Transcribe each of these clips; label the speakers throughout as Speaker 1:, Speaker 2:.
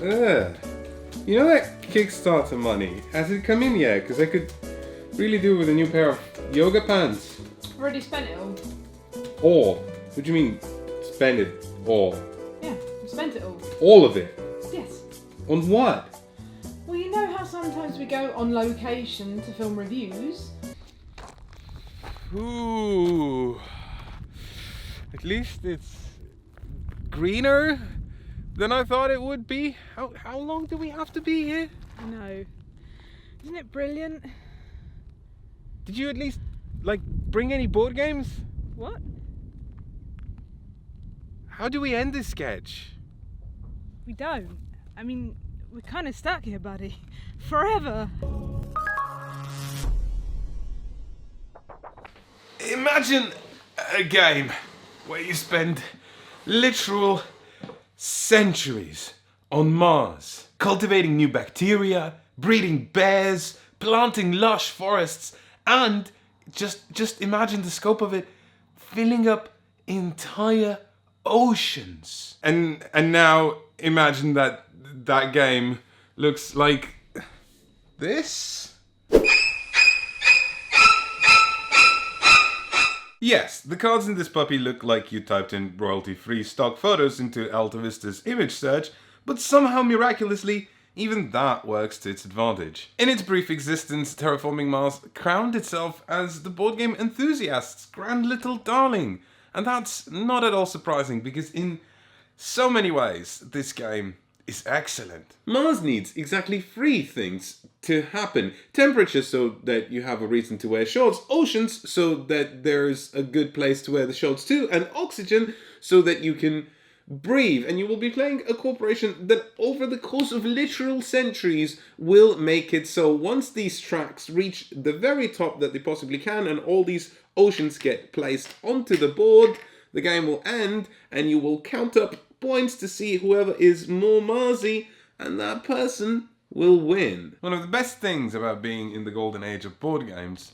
Speaker 1: Ugh. You know that Kickstarter money? Has it come in yet? Because I could really do with a new pair of yoga pants.
Speaker 2: I've already spent it all.
Speaker 1: All? What do you mean, spend it all?
Speaker 2: Yeah, I've spent it all.
Speaker 1: All of it?
Speaker 2: Yes.
Speaker 1: On what?
Speaker 2: Well, you know how sometimes we go on location to film reviews?
Speaker 3: Ooh. At least it's greener than I thought it would be. How long do we have to be here?
Speaker 2: I know. Isn't it brilliant?
Speaker 3: Did you at least, bring any board games?
Speaker 2: What?
Speaker 3: How do we end this sketch?
Speaker 2: We don't. I mean, we're kind of stuck here, buddy. Forever.
Speaker 3: Imagine a game where you spend literal centuries on Mars, cultivating new bacteria, breeding bears, planting lush forests, and just imagine the scope of it, filling up entire oceans. And now imagine that game looks like this. Yes, the cards in this puppy look like you typed in royalty-free stock photos into Alta Vista's image search, but somehow miraculously, even that works to its advantage. In its brief existence, Terraforming Mars crowned itself as the board game enthusiast's grand little darling. And that's not at all surprising, because in so many ways, this game is excellent. Mars needs exactly 3 things to happen. Temperature, so that you have a reason to wear shorts. Oceans, so that there's a good place to wear the shorts too. And oxygen, so that you can breathe. And you will be playing a corporation that over the course of literal centuries will make it so once these tracks reach the very top that they possibly can and all these oceans get placed onto the board, the game will end and you will count up points to see whoever is more Marsy, and that person will win. One of the best things about being in the golden age of board games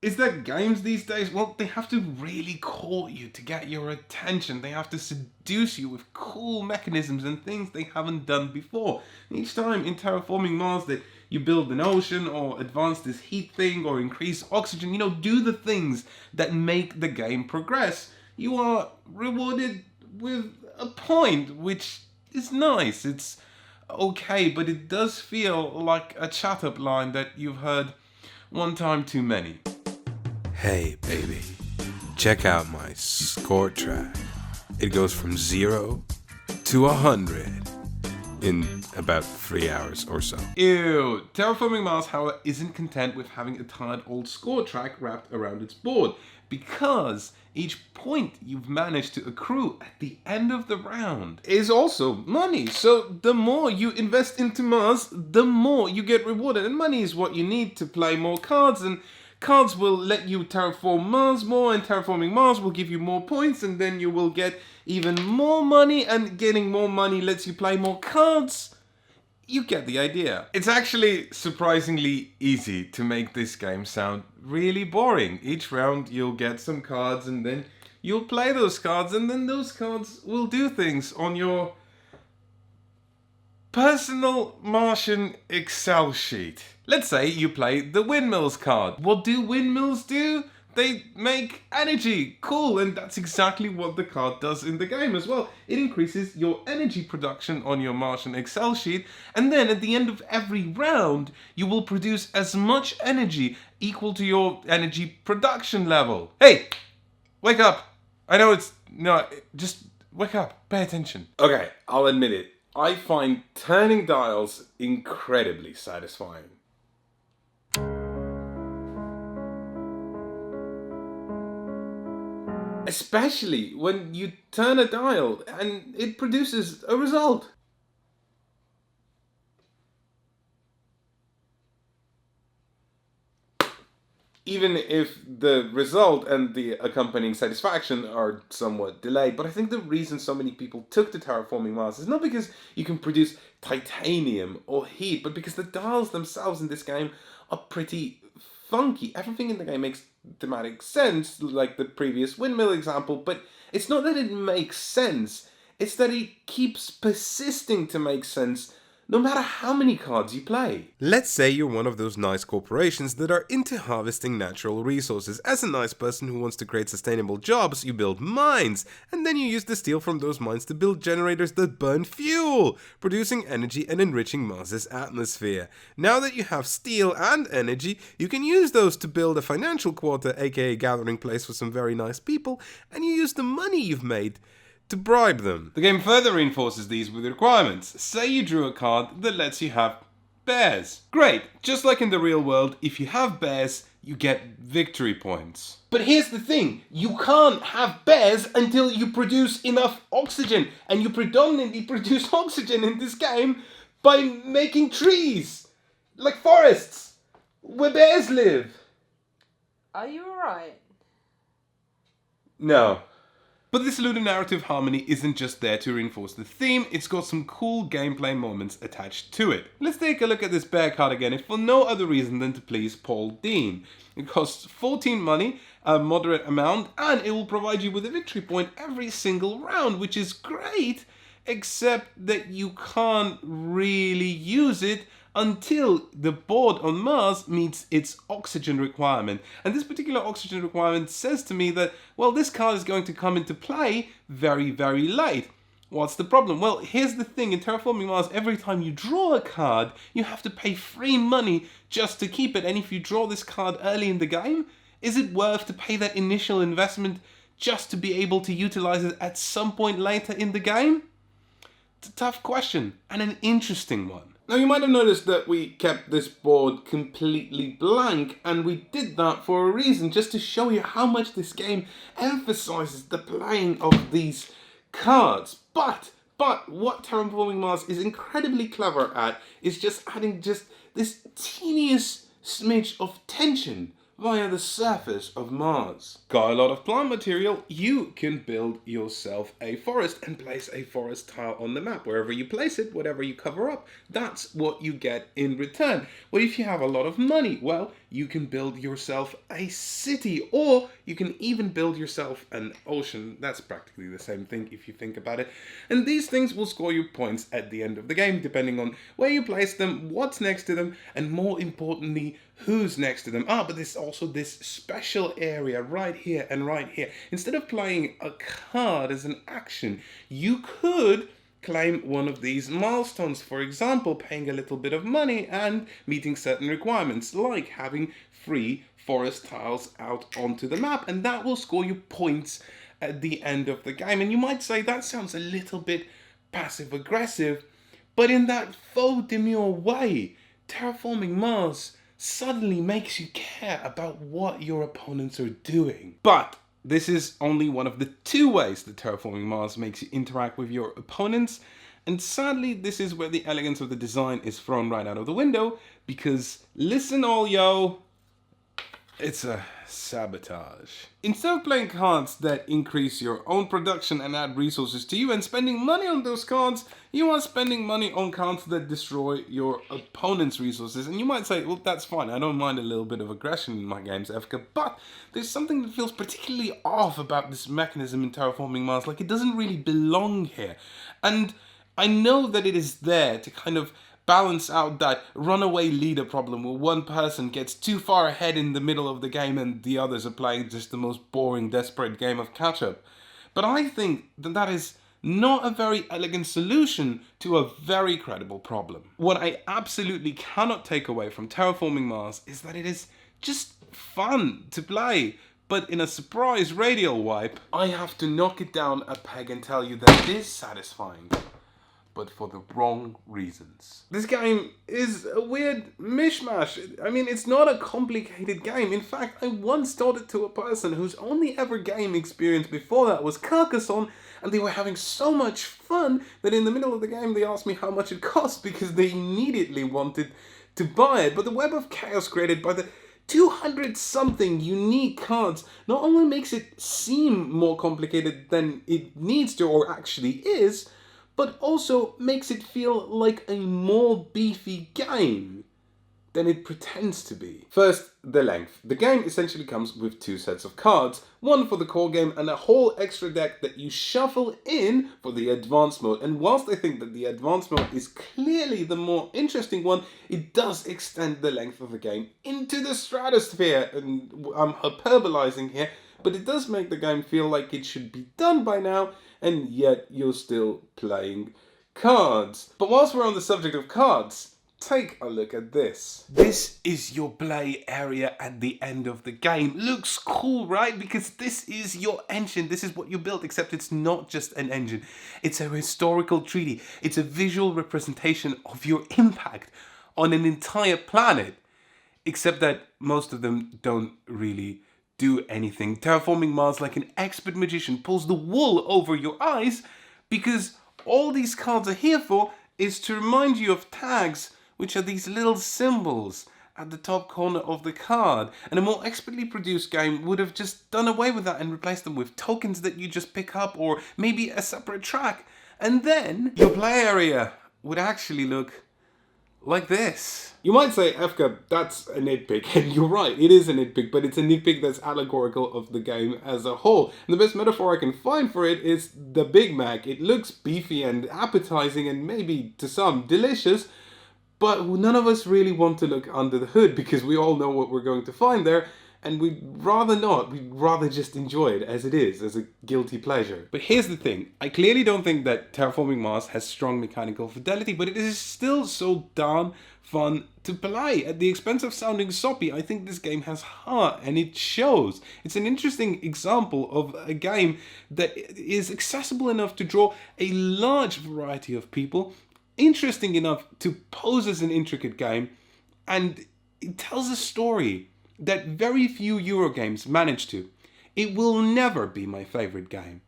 Speaker 3: is that games these days, well, they have to really court you to get your attention. They have to seduce you with cool mechanisms and things they haven't done before. Each time in Terraforming Mars that you build an ocean or advance this heat thing or increase oxygen, do the things that make the game progress, you are rewarded with a point, which is nice. It's okay, but it does feel like a chat-up line that you've heard one time too many. Hey, baby, check out my score track. It goes from 0 to 100 in about 3 hours or so. Ew. Terraforming Mars, however, isn't content with having a tired old score track wrapped around its board, because each point you've managed to accrue at the end of the round is also money. So the more you invest into Mars, the more you get rewarded. And money is what you need to play more cards, and cards will let you terraform Mars more, and terraforming Mars will give you more points, and then you will get even more money, and getting more money lets you play more cards. You get the idea. It's actually surprisingly easy to make this game sound really boring. Each round you'll get some cards, and then you'll play those cards, and then those cards will do things on your personal Martian Excel sheet. Let's say you play the windmills card. What do windmills do? They make energy. Cool, and that's exactly what the card does in the game as well. It increases your energy production on your Martian Excel sheet, and then at the end of every round, you will produce as much energy equal to your energy production level. Hey, wake up. I know just wake up, pay attention. Okay, I'll admit it. I find turning dials incredibly satisfying. Especially when you turn a dial and it produces a result. Even if the result and the accompanying satisfaction are somewhat delayed. But I think the reason so many people took to Terraforming Mars is not because you can produce titanium or heat, but because the dials themselves in this game are pretty funky. Everything in the game makes thematic sense, like the previous windmill example, but it's not that it makes sense, it's that it keeps persisting to make sense no matter how many cards you play. Let's say you're one of those nice corporations that are into harvesting natural resources. As a nice person who wants to create sustainable jobs, you build mines, and then you use the steel from those mines to build generators that burn fuel, producing energy and enriching Mars's atmosphere. Now that you have steel and energy, you can use those to build a financial quarter, aka gathering place for some very nice people, and you use the money you've made to bribe them. The game further reinforces these with requirements. Say you drew a card that lets you have bears. Great, just like in the real world, if you have bears, you get victory points. But here's the thing, you can't have bears until you produce enough oxygen, and you predominantly produce oxygen in this game by making trees, like forests, where bears live.
Speaker 2: Are you alright?
Speaker 3: No. But this ludonarrative harmony isn't just there to reinforce the theme, it's got some cool gameplay moments attached to it. Let's take a look at this bear card again, if for no other reason than to please Paul Dean. It costs 14 money, a moderate amount, and it will provide you with a victory point every single round, which is great, except that you can't really use it until the board on Mars meets its oxygen requirement. And this particular oxygen requirement says to me that, well, this card is going to come into play very, very late. What's the problem? Well, here's the thing. In Terraforming Mars, every time you draw a card, you have to pay free money just to keep it. And if you draw this card early in the game, is it worth to pay that initial investment just to be able to utilize it at some point later in the game? It's a tough question, and an interesting one. Now, you might have noticed that we kept this board completely blank, and we did that for a reason, just to show you how much this game emphasizes the playing of these cards. But what Terraforming Mars is incredibly clever at is just adding just this teeniest smidge of tension via the surface of Mars. Got a lot of plant material, you can build yourself a forest and place a forest tile on the map. Wherever you place it, whatever you cover up, that's what you get in return. What if you have a lot of money? Well, you can build yourself a city, or you can even build yourself an ocean. That's practically the same thing if you think about it. And these things will score you points at the end of the game, depending on where you place them, what's next to them, and more importantly, who's next to them. But there's also this special area right here and right here. Instead of playing a card as an action, you could claim one of these milestones. For example, paying a little bit of money and meeting certain requirements, like having free forest tiles out onto the map, and that will score you points at the end of the game. And you might say that sounds a little bit passive-aggressive, but in that faux demure way, Terraforming Mars suddenly makes you care about what your opponents are doing. But this is only one of the two ways that Terraforming Mars makes you interact with your opponents, and sadly this is where the elegance of the design is thrown right out of the window, because listen all yo, it's a sabotage. Instead of playing cards that increase your own production and add resources to you and spending money on those cards, you are spending money on cards that destroy your opponent's resources. And you might say, well, that's fine, I don't mind a little bit of aggression in my games, Efka, but there's something that feels particularly off about this mechanism in Terraforming Mars, like it doesn't really belong here. And I know that it is there to kind of balance out that runaway leader problem where one person gets too far ahead in the middle of the game and the others are playing just the most boring, desperate game of catch-up. But I think that that is not a very elegant solution to a very credible problem. What I absolutely cannot take away from Terraforming Mars is that it is just fun to play. But in a surprise radial wipe, I have to knock it down a peg and tell you that it is satisfying, but for the wrong reasons. This game is a weird mishmash. I mean, it's not a complicated game. In fact, I once told it to a person whose only ever game experience before that was Carcassonne, and they were having so much fun that in the middle of the game they asked me how much it cost because they immediately wanted to buy it. But the web of chaos created by the 200-something unique cards not only makes it seem more complicated than it needs to or actually is, but also makes it feel like a more beefy game.
Speaker 1: than it pretends to be. First, the length. The game essentially comes with 2 sets of cards, one for the core game and a whole extra deck that you shuffle in for the advanced mode. And whilst I think that the advanced mode is clearly the more interesting one, it does extend the length of the game into the stratosphere. And I'm hyperbolizing here, but it does make the game feel like it should be done by now, and yet you're still playing cards. But whilst we're on the subject of cards, take a look at this. This is your play area at the end of the game. Looks cool, right? Because this is your engine. This is what you built, except it's not just an engine. It's a historical treaty. It's a visual representation of your impact on an entire planet. Except that most of them don't really do anything. Terraforming Mars, like an expert magician, pulls the wool over your eyes, because all these cards are here for is to remind you of tags, which are these little symbols at the top corner of the card. And a more expertly produced game would have just done away with that and replaced them with tokens that you just pick up, or maybe a separate track. And then your play area would actually look like this. You might say, Efka, that's a nitpick, and you're right, it is a nitpick, but it's a nitpick that's allegorical of the game as a whole. And the best metaphor I can find for it is the Big Mac. It looks beefy and appetizing and maybe to some delicious, but none of us really want to look under the hood because we all know what we're going to find there, and we'd rather not. We'd rather just enjoy it as it is, as a guilty pleasure. But here's the thing. I clearly don't think that Terraforming Mars has strong mechanical fidelity, but it is still so darn fun to play. At the expense of sounding soppy, I think this game has heart, and it shows. It's an interesting example of a game that is accessible enough to draw a large variety of people, interesting enough to pose as an intricate game, and it tells a story that very few Eurogames manage to. It will never be my favorite game,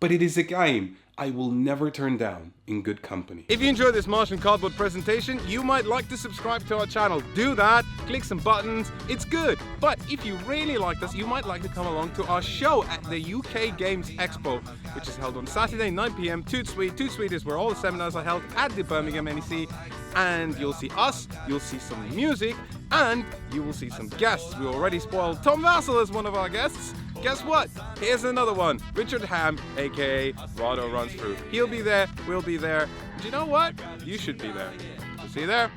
Speaker 1: but it is a game I will never turn down in good company.
Speaker 3: If you enjoyed this Martian Cardboard presentation, you might like to subscribe to our channel. Do that, click some buttons, it's good. But if you really liked us, you might like to come along to our show at the UK Games Expo, which is held on Saturday, 9 PM, Toot Sweet. Toot Sweet is where all the seminars are held at the Birmingham NEC. And you'll see us, you'll see some music, and you will see some guests. We already spoiled Tom Vassell as one of our guests. Guess what? Here's another one. Richard Ham, aka Rado Runs Through. He'll be there, we'll be there. And you know what? You should be there. So see you there.